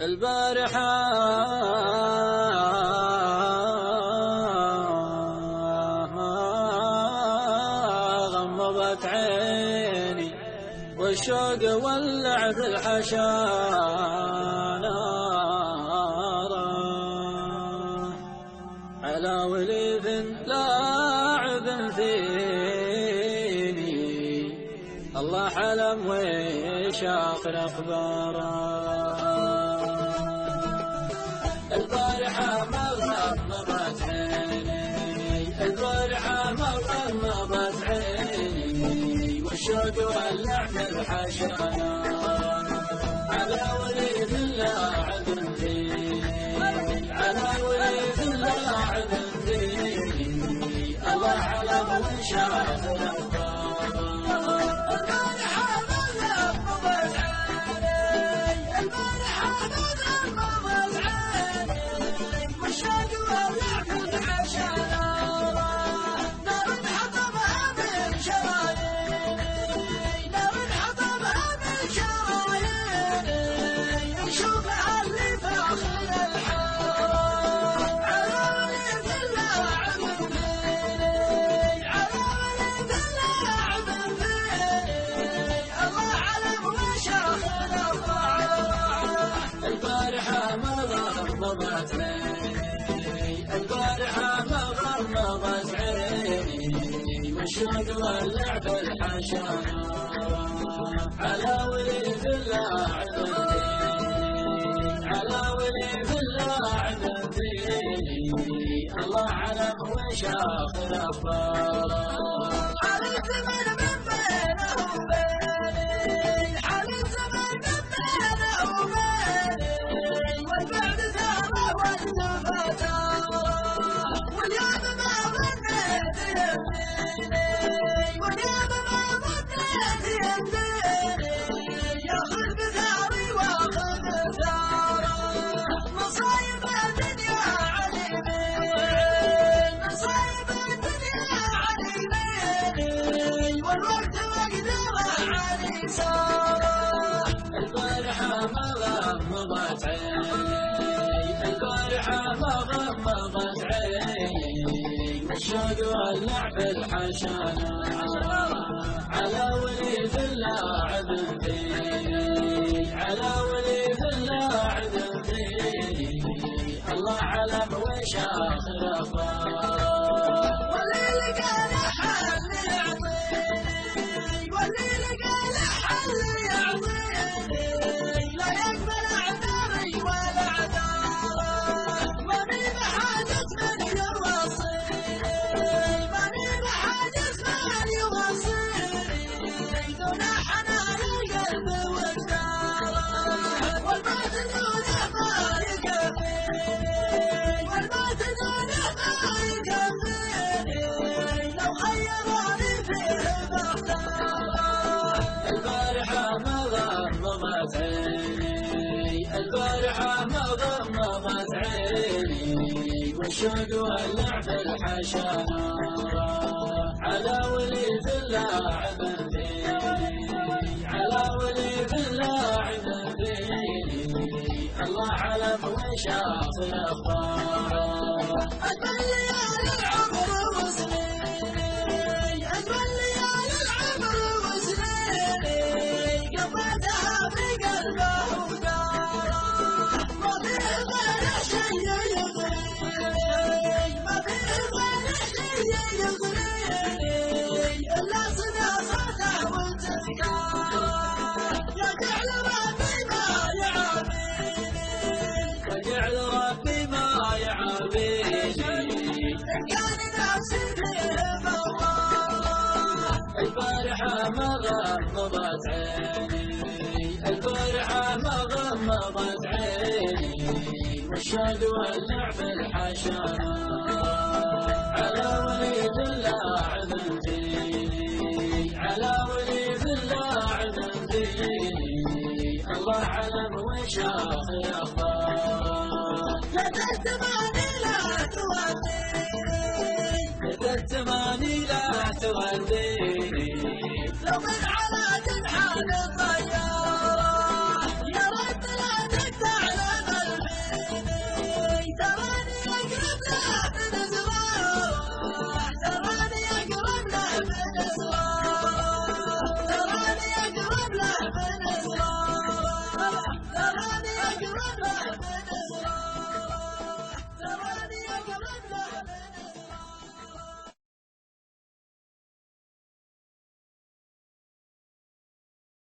البارحة غمضت عيني والشوق ولع في الحشا ناره على وليد لاعب فيني الله حلم وشاخر اخباره. البارحة ما غمضت عيني البارحة ما غمضت عيني والشوق ولع في الحشا على وليد لاعب فيني على وليد لاعب فيني الله حلم وشاخر اخباره. البارحة ما غمضت عيني والشوق ولع في الحشا على وليد لاعب فيني على وليد لاعب فيني الله علم وشاخر اخباره. البارحة ما غمضت عيني البارحة ما غمضت عيني والشوق ولع في الحشا على وليد لاعب فيني على وليد لاعب فيني الله علم وشاخر اخباره. البارحة ما غمضت عيني والشوق ولع في الحشا على وليد لاعب فيني على وليد لاعب فيني الله علم وشاخر اخباره. البارحة ما غمضت عيني البارحة ما غمضت عيني والشوق ولع في الحشا على وليد لاعب فيني على وليد لاعب فيني الله علم وشاخر اخباره.